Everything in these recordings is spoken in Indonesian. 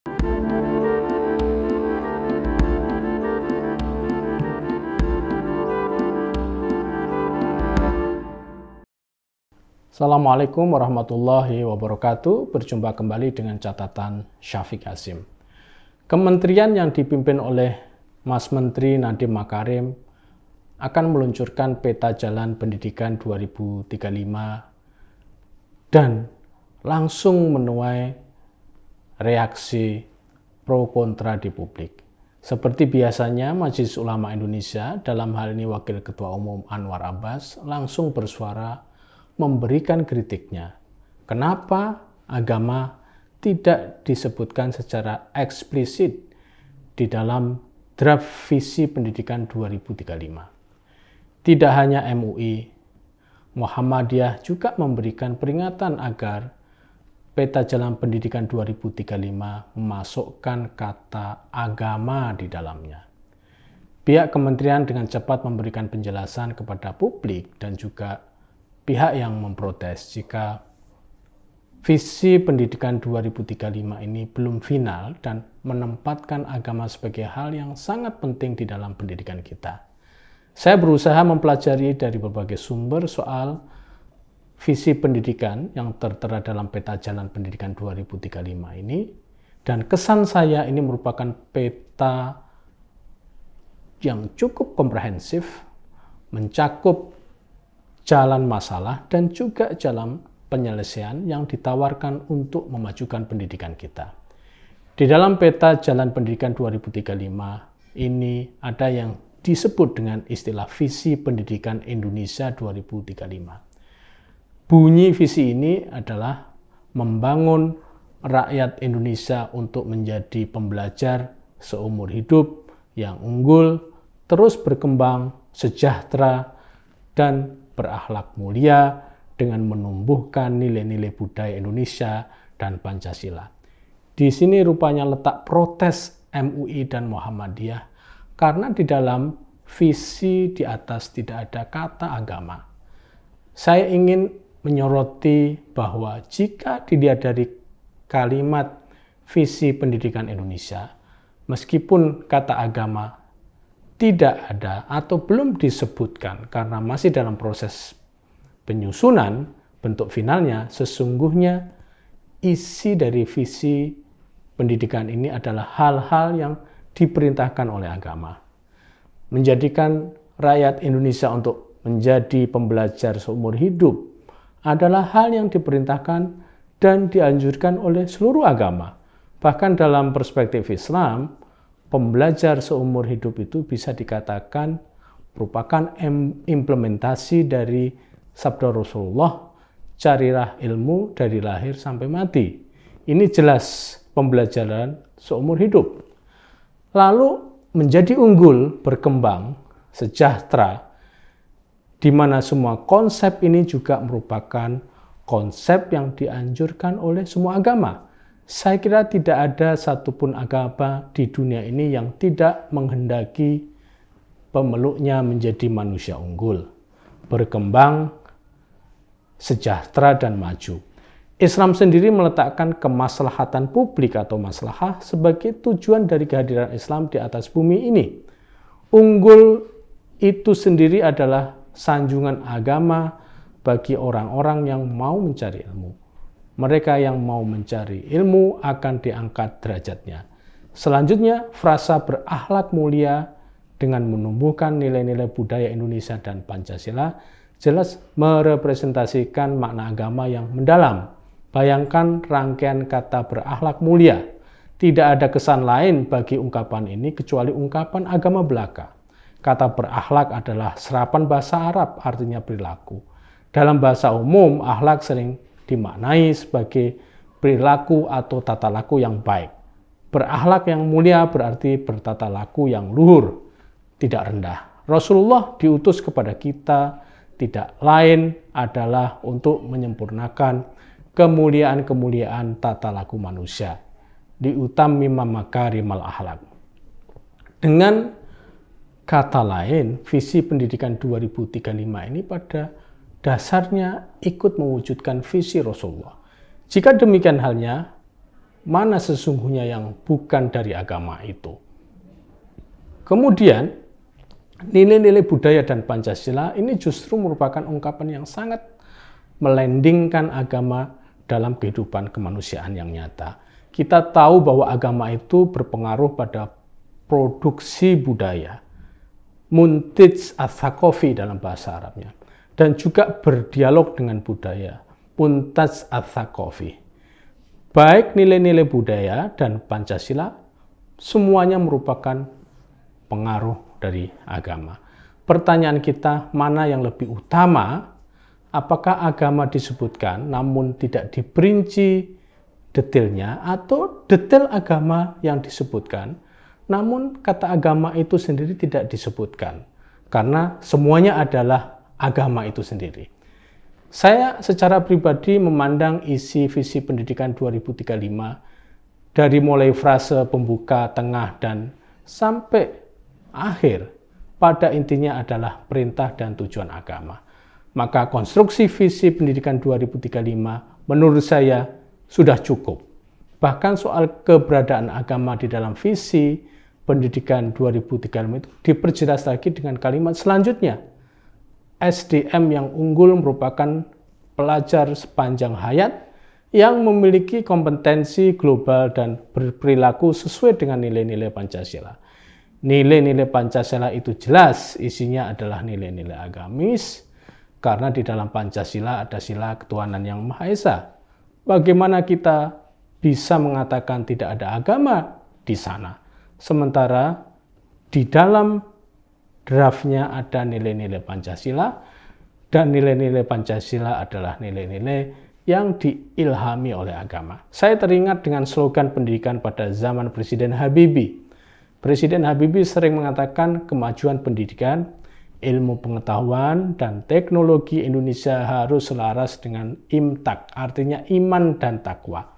Assalamualaikum warahmatullahi wabarakatuh. Berjumpa kembali dengan catatan Syafiq Hasim. Kementerian yang dipimpin oleh Mas Menteri Nadiem Makarim akan meluncurkan peta jalan pendidikan 2035 dan langsung menuai reaksi pro kontra di publik. Seperti biasanya, Majelis Ulama Indonesia, dalam hal ini Wakil Ketua Umum Anwar Abbas, langsung bersuara memberikan kritiknya. Kenapa agama tidak disebutkan secara eksplisit di dalam draft visi pendidikan 2035? Tidak hanya MUI, Muhammadiyah juga memberikan peringatan agar peta jalan pendidikan 2035 memasukkan kata agama di dalamnya. Pihak kementerian dengan cepat memberikan penjelasan kepada publik dan juga pihak yang memprotes jika visi pendidikan 2035 ini belum final dan menempatkan agama sebagai hal yang sangat penting di dalam pendidikan kita. Saya berusaha mempelajari dari berbagai sumber soal visi pendidikan yang tertera dalam peta jalan pendidikan 2035 ini, dan kesan saya ini merupakan peta yang cukup komprehensif, mencakup jalan masalah dan juga jalan penyelesaian yang ditawarkan untuk memajukan pendidikan kita. Di dalam peta jalan pendidikan 2035 ini ada yang disebut dengan istilah visi pendidikan Indonesia 2035. Bunyi visi ini adalah membangun rakyat Indonesia untuk menjadi pembelajar seumur hidup yang unggul, terus berkembang, sejahtera, dan berakhlak mulia dengan menumbuhkan nilai-nilai budaya Indonesia dan Pancasila. Di sini rupanya letak protes MUI dan Muhammadiyah karena di dalam visi di atas tidak ada kata agama. Saya ingin menyoroti bahwa jika dilihat dari kalimat visi pendidikan Indonesia, meskipun kata agama tidak ada atau belum disebutkan karena masih dalam proses penyusunan, bentuk finalnya sesungguhnya isi dari visi pendidikan ini adalah hal-hal yang diperintahkan oleh agama. Menjadikan rakyat Indonesia untuk menjadi pembelajar seumur hidup adalah hal yang diperintahkan dan dianjurkan oleh seluruh agama. Bahkan dalam perspektif Islam, pembelajar seumur hidup itu bisa dikatakan merupakan implementasi dari sabda Rasulullah, carilah ilmu dari lahir sampai mati. Ini jelas pembelajaran seumur hidup. Lalu menjadi unggul, berkembang, sejahtera, di mana semua konsep ini juga merupakan konsep yang dianjurkan oleh semua agama. Saya kira tidak ada satupun agama di dunia ini yang tidak menghendaki pemeluknya menjadi manusia unggul, berkembang, sejahtera, dan maju. Islam sendiri meletakkan kemaslahatan publik atau maslahah sebagai tujuan dari kehadiran Islam di atas bumi ini. Unggul itu sendiri adalah sanjungan agama bagi orang-orang yang mau mencari ilmu. Mereka yang mau mencari ilmu akan diangkat derajatnya. Selanjutnya, frasa berakhlak mulia dengan menumbuhkan nilai-nilai budaya Indonesia dan Pancasila jelas merepresentasikan makna agama yang mendalam. Bayangkan rangkaian kata berakhlak mulia. Tidak ada kesan lain bagi ungkapan ini kecuali ungkapan agama belaka. Kata berakhlak adalah serapan bahasa Arab, artinya perilaku. Dalam bahasa umum, akhlak sering dimaknai sebagai perilaku atau tata laku yang baik. Berakhlak yang mulia berarti bertata laku yang luhur, tidak rendah. Rasulullah diutus kepada kita tidak lain adalah untuk menyempurnakan kemuliaan-kemuliaan tata laku manusia. Diutamima makarimal akhlak. Dengan kata lain, visi pendidikan 2035 ini pada dasarnya ikut mewujudkan visi Rasulullah. Jika demikian halnya, mana sesungguhnya yang bukan dari agama itu. Kemudian, nilai-nilai budaya dan Pancasila ini justru merupakan ungkapan yang sangat melandingkan agama dalam kehidupan kemanusiaan yang nyata. Kita tahu bahwa agama itu berpengaruh pada produksi budaya, muntij ats-tsaqafi dalam bahasa Arabnya, dan juga berdialog dengan budaya, muntaj ats-tsaqafi. Baik nilai-nilai budaya dan Pancasila, semuanya merupakan pengaruh dari agama. Pertanyaan kita, mana yang lebih utama? Apakah agama disebutkan namun tidak diperinci detailnya, atau detail agama yang disebutkan namun kata agama itu sendiri tidak disebutkan? Karena semuanya adalah agama itu sendiri. Saya secara pribadi memandang isi visi pendidikan 2035 dari mulai frase pembuka, tengah, dan sampai akhir pada intinya adalah perintah dan tujuan agama. Maka konstruksi visi pendidikan 2035 menurut saya sudah cukup. Bahkan soal keberadaan agama di dalam visi pendidikan 2035 itu diperjelas lagi dengan kalimat selanjutnya. SDM yang unggul merupakan pelajar sepanjang hayat yang memiliki kompetensi global dan berperilaku sesuai dengan nilai-nilai Pancasila. Nilai-nilai Pancasila itu jelas isinya adalah nilai-nilai agamis, karena di dalam Pancasila ada sila ketuhanan yang Maha Esa. Bagaimana kita bisa mengatakan tidak ada agama di sana? Sementara di dalam draftnya ada nilai-nilai Pancasila, dan nilai-nilai Pancasila adalah nilai-nilai yang diilhami oleh agama. Saya teringat dengan slogan pendidikan pada zaman Presiden Habibie. Presiden Habibie sering mengatakan kemajuan pendidikan, ilmu pengetahuan, dan teknologi Indonesia harus selaras dengan imtak, artinya iman dan takwa.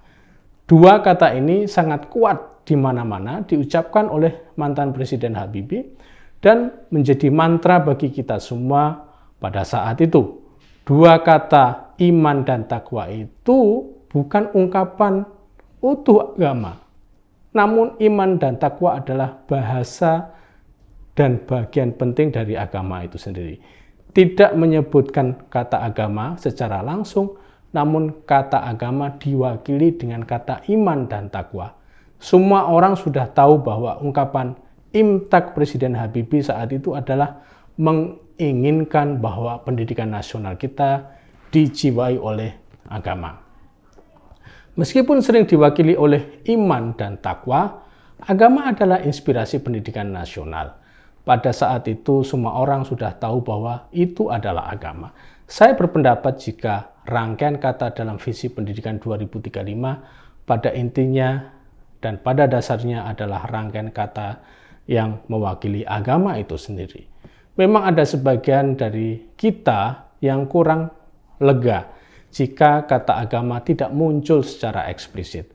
Dua kata ini sangat kuat di mana-mana diucapkan oleh mantan Presiden Habibie dan menjadi mantra bagi kita semua pada saat itu. Dua kata iman dan takwa itu bukan ungkapan utuh agama, namun iman dan takwa adalah bahasa dan bagian penting dari agama itu sendiri. Tidak menyebutkan kata agama secara langsung, namun kata agama diwakili dengan kata iman dan takwa. Semua orang sudah tahu bahwa ungkapan imtak Presiden Habibie saat itu adalah menginginkan bahwa pendidikan nasional kita dijiwai oleh agama. Meskipun sering diwakili oleh iman dan takwa, agama adalah inspirasi pendidikan nasional. Pada saat itu semua orang sudah tahu bahwa itu adalah agama. Saya berpendapat jika rangkaian kata dalam visi pendidikan 2035 pada intinya dan pada dasarnya adalah rangkaian kata yang mewakili agama itu sendiri. Memang ada sebagian dari kita yang kurang lega jika kata agama tidak muncul secara eksplisit.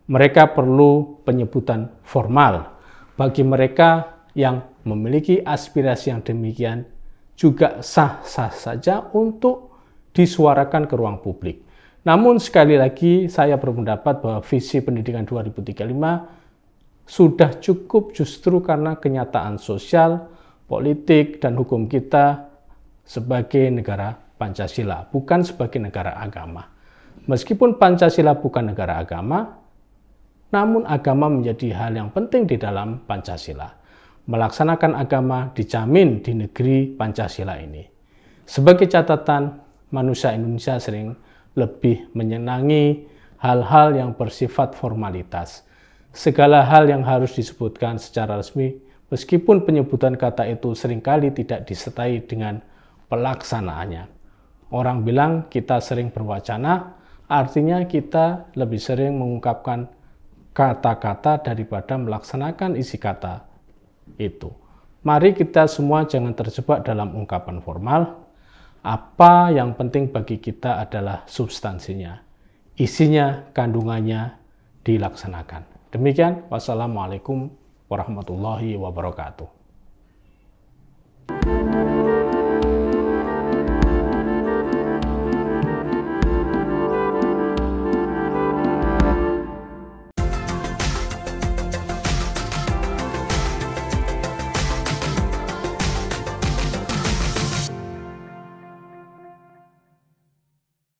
Mereka perlu penyebutan formal. Bagi mereka yang memiliki aspirasi yang demikian juga sah-sah saja untuk disuarakan ke ruang publik. Namun sekali lagi saya berpendapat bahwa visi pendidikan 2035 sudah cukup justru karena kenyataan sosial, politik, dan hukum kita sebagai negara Pancasila, bukan sebagai negara agama. Meskipun Pancasila bukan negara agama, namun agama menjadi hal yang penting di dalam Pancasila. Melaksanakan agama dijamin di negeri Pancasila ini. Sebagai catatan, manusia Indonesia sering lebih menyenangi hal-hal yang bersifat formalitas. Segala hal yang harus disebutkan secara resmi, meskipun penyebutan kata itu seringkali tidak disertai dengan pelaksanaannya. Orang bilang kita sering berwacana, artinya kita lebih sering mengungkapkan kata-kata daripada melaksanakan isi kata itu. Mari kita semua jangan terjebak dalam ungkapan formal. Apa yang penting bagi kita adalah substansinya, isinya, kandungannya dilaksanakan. Demikian, wassalamualaikum warahmatullahi wabarakatuh.